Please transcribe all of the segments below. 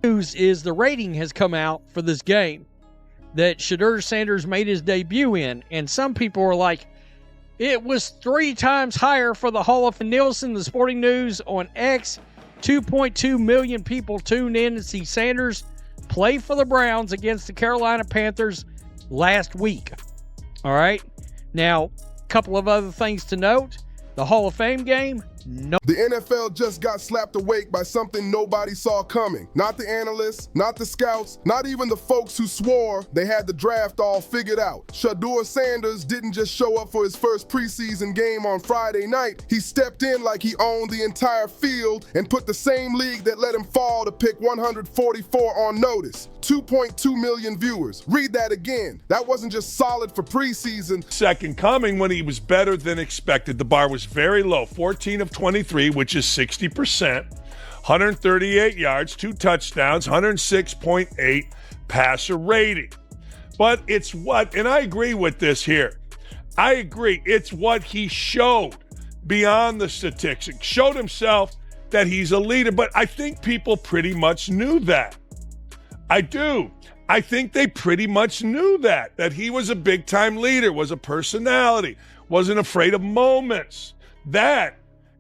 News is the rating has come out for this game that Shedeur Sanders made his debut in, and some people were like, it was 3 times higher for the Hall of Fame. Nielsen, the Sporting News on X, 2.2 million people tuned in to see Sanders play for the Browns against the Carolina Panthers last week. All right. Now, a couple of other things to note. The Hall of Fame game, no. The NFL just got slapped awake by something nobody saw coming. Not the analysts, not the scouts, not even the folks who swore they had the draft all figured out. Shedeur Sanders didn't just show up for his first preseason game on Friday night. He stepped in like he owned the entire field and put the same league that let him fall to pick 144 on notice. 2.2 million viewers. Read that again. That wasn't just solid for preseason. Second coming when he was better than expected. The bar was very low, 14 of 23, which is 60%, 138 yards, 2 touchdowns, 106.8 passer rating. But it's what, and I agree with this here, I agree, it's what he showed beyond the statistics, showed himself that he's a leader, but I think people pretty much knew that. I do. I think they pretty much knew that he was a big-time leader, was a personality, wasn't afraid of moments. That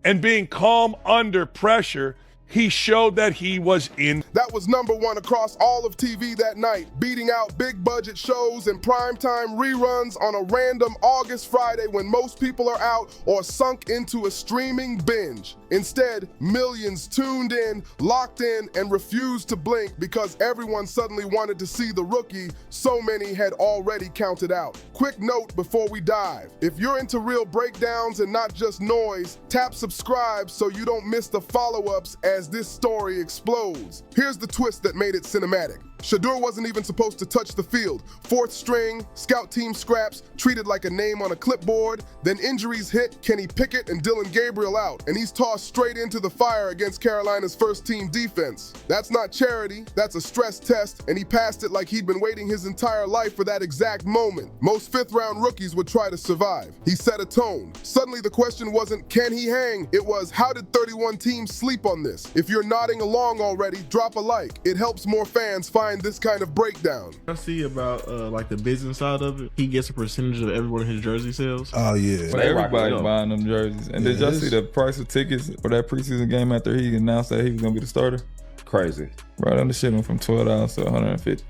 and being calm under pressure, he showed that he was in. That was #1 across all of TV that night, beating out big budget shows and primetime reruns on a random August Friday when most people are out or sunk into a streaming binge. Instead, millions tuned in, locked in, and refused to blink because everyone suddenly wanted to see the rookie so many had already counted out. Quick note before we dive. If you're into real breakdowns and not just noise, tap subscribe so you don't miss the follow-ups as this story explodes. Here's the twist that made it cinematic. Shedeur wasn't even supposed to touch the field. 4th string, scout team scraps, treated like a name on a clipboard. Then injuries hit Kenny Pickett and Dylan Gabriel out, and he's tossed straight into the fire against Carolina's first-team defense. That's not charity, that's a stress test, and he passed it like he'd been waiting his entire life for that exact moment. Most 5th-round rookies would try to survive. He set a tone. Suddenly the question wasn't, can he hang? It was, how did 31 teams sleep on this? If you're nodding along already, drop a like. It helps more fans find this kind of breakdown. I see about like the business side of it. He gets a percentage of everyone his jersey sales. Oh yeah, but everybody buying them jerseys. And did y'all see the price of tickets for that preseason game after he announced that he was gonna be the starter? Crazy. Right on the shit went from $12 to $150.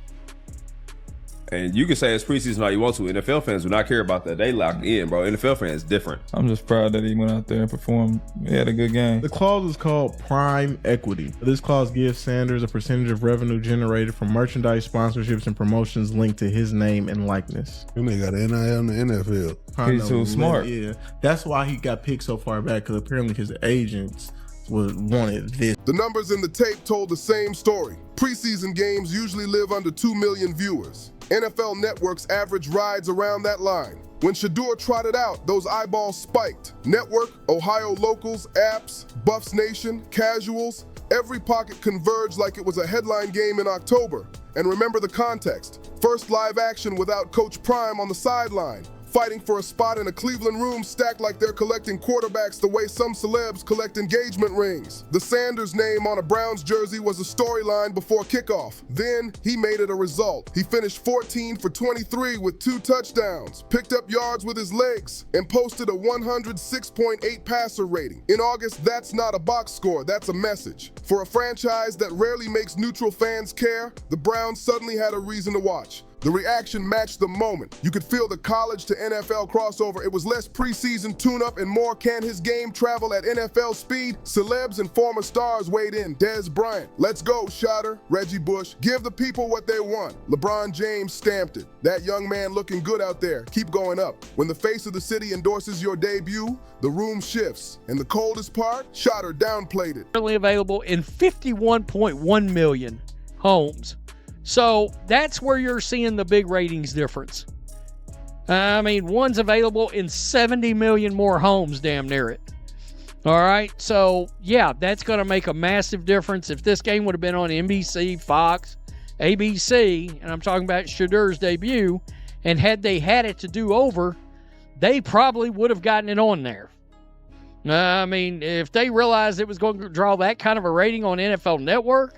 And you can say it's preseason all you want to. NFL fans do not care about that. They locked in, bro. NFL fans different. I'm just proud that he went out there and performed. He had a good game. The clause is called prime equity. This clause gives Sanders a percentage of revenue generated from merchandise, sponsorships, and promotions linked to his name and likeness. And they got an NIL in the NFL. He's too smart. Yeah, that's why he got picked so far back, because apparently his agents wanted this. The numbers in the tape told the same story. Preseason games usually live under 2 million viewers. NFL Network's average rides around that line. When Shedeur trotted out, those eyeballs spiked. Network, Ohio locals, apps, Buffs Nation, casuals, every pocket converged like it was a headline game in October. And remember the context. First live action without Coach Prime on the sideline, fighting for a spot in a Cleveland room stacked like they're collecting quarterbacks the way some celebs collect engagement rings. The Sanders name on a Browns jersey was a storyline before kickoff. Then he made it a result. He finished 14 for 23 with 2 touchdowns, picked up yards with his legs, and posted a 106.8 passer rating. In August, that's not a box score, that's a message. For a franchise that rarely makes neutral fans care, the Browns suddenly had a reason to watch. The reaction matched the moment. You could feel the college to NFL crossover. It was less preseason tune-up and more can his game travel at NFL speed. Celebs and former stars weighed in. Dez Bryant, let's go, Shedeur. Reggie Bush, give the people what they want. LeBron James stamped it. That young man looking good out there. Keep going up. When the face of the city endorses your debut, the room shifts. And the coldest part, Shedeur downplayed it. Currently available in 51.1 million homes. So that's where you're seeing the big ratings difference. I mean, one's available in 70 million more homes, damn near it. All right, so yeah, that's going to make a massive difference. If this game would have been on NBC, Fox, ABC, and I'm talking about Shedeur's debut, and had they had it to do over, they probably would have gotten it on there. I mean, if they realized it was going to draw that kind of a rating on NFL Network,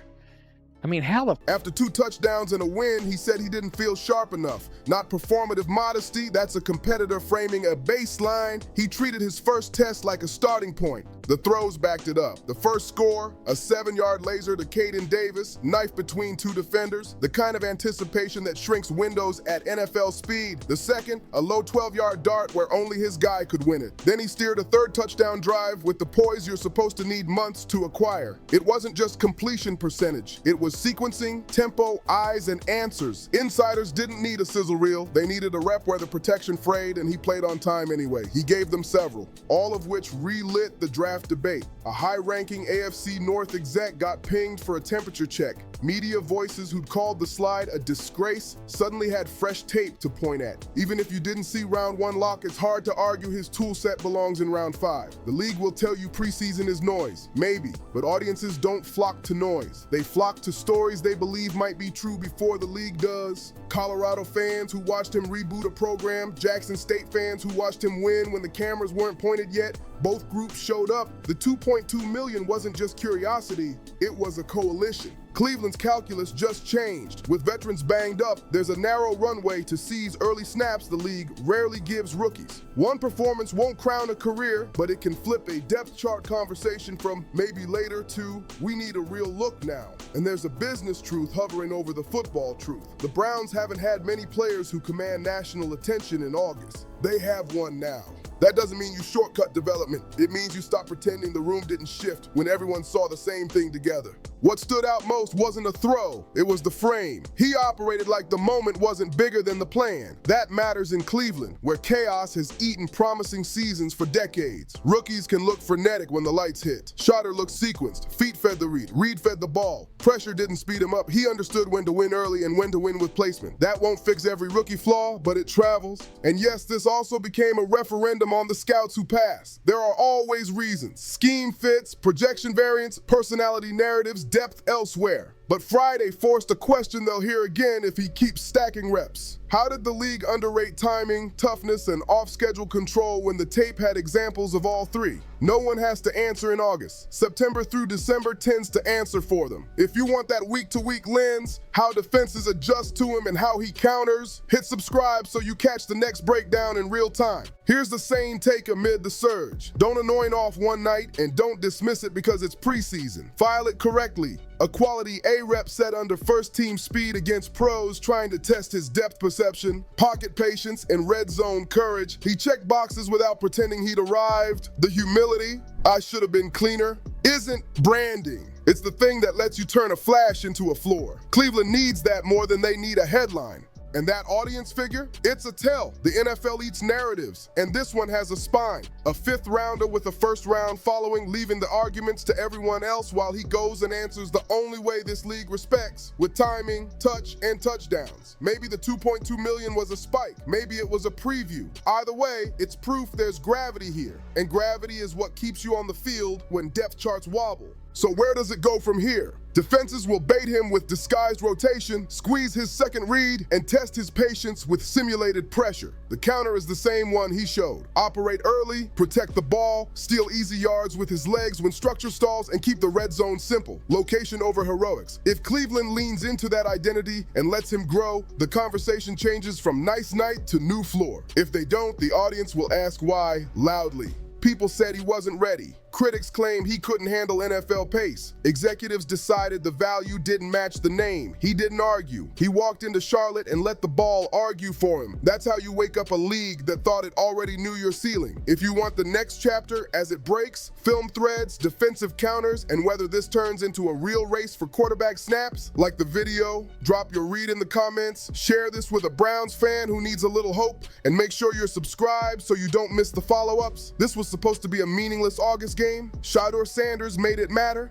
I mean, how the After 2 touchdowns and a win, he said he didn't feel sharp enough. Not performative modesty, that's a competitor framing a baseline. He treated his first test like a starting point. The throws backed it up. The first score, a 7-yard laser to Caden Davis, knife between 2 defenders, the kind of anticipation that shrinks windows at NFL speed. The second, a low 12-yard dart where only his guy could win it. Then he steered a 3rd touchdown drive with the poise you're supposed to need months to acquire. It wasn't just completion percentage. It was sequencing, tempo, eyes, and answers. Insiders didn't need a sizzle reel. They needed a rep where the protection frayed, and he played on time anyway. He gave them several, all of which relit the draft debate. A high-ranking AFC North exec got pinged for a temperature check. Media voices who'd called the slide a disgrace suddenly had fresh tape to point at. Even if you didn't see round 1 lock, it's hard to argue his tool set belongs in round 5. The league will tell you preseason is noise, maybe, but audiences don't flock to noise. They flock to stories they believe might be true before the league does. Colorado fans who watched him reboot a program, Jackson State fans who watched him win when the cameras weren't pointed yet. Both groups showed up. The 2.2 million wasn't just curiosity, it was a coalition. Cleveland's calculus just changed. With veterans banged up, there's a narrow runway to seize early snaps the league rarely gives rookies. One performance won't crown a career, but it can flip a depth chart conversation from maybe later to we need a real look now. And there's a business truth hovering over the football truth. The Browns haven't had many players who command national attention in August. They have one now. That doesn't mean you shortcut development. It means you stop pretending the room didn't shift when everyone saw the same thing together. What stood out most wasn't a throw, it was the frame. He operated like the moment wasn't bigger than the plan. That matters in Cleveland, where chaos has eaten promising seasons for decades. Rookies can look frenetic when the lights hit. Shedeur looked sequenced, feet fed the read, Reed fed the ball. Pressure didn't speed him up. He understood when to win early and when to win with placement. That won't fix every rookie flaw, but it travels. And yes, this also became a referendum on the scouts who pass. There are always reasons. Scheme fits, projection variance, personality narratives, depth elsewhere. But Friday forced a question they'll hear again if he keeps stacking reps. How did the league underrate timing, toughness, and off-schedule control when the tape had examples of all 3? No one has to answer in August. September through December tends to answer for them. If you want that week-to-week lens, how defenses adjust to him and how he counters, hit subscribe so you catch the next breakdown in real time. Here's the sane take amid the surge. Don't anoint off one night and don't dismiss it because it's preseason. File it correctly. A quality A-rep set under first-team speed against pros trying to test his depth perception, pocket patience, and red zone courage. He checked boxes without pretending he'd arrived. The humility, I should have been cleaner, isn't branding. It's the thing that lets you turn a flash into a floor. Cleveland needs that more than they need a headline. And that audience figure, it's a tell. The NFL eats narratives, and this one has a spine. A 5th rounder with a 1st round following, leaving the arguments to everyone else while he goes and answers the only way this league respects, with timing, touch, and touchdowns. Maybe the 2.2 million was a spike. Maybe it was a preview. Either way, it's proof there's gravity here, and gravity is what keeps you on the field when depth charts wobble. So where does it go from here? Defenses will bait him with disguised rotation, squeeze his second read, and test his patience with simulated pressure. The counter is the same one he showed. Operate early, protect the ball, steal easy yards with his legs when structure stalls, and keep the red zone simple. Location over heroics. If Cleveland leans into that identity and lets him grow, the conversation changes from nice night to new floor. If they don't, the audience will ask why loudly. People said he wasn't ready. Critics claim he couldn't handle NFL pace. Executives decided the value didn't match the name. He didn't argue. He walked into Charlotte and let the ball argue for him. That's how you wake up a league that thought it already knew your ceiling. If you want the next chapter as it breaks, film threads, defensive counters, and whether this turns into a real race for quarterback snaps, like the video, drop your read in the comments, share this with a Browns fan who needs a little hope, and make sure you're subscribed so you don't miss the follow-ups. This was supposed to be a meaningless August game. Shedeur Sanders made it matter.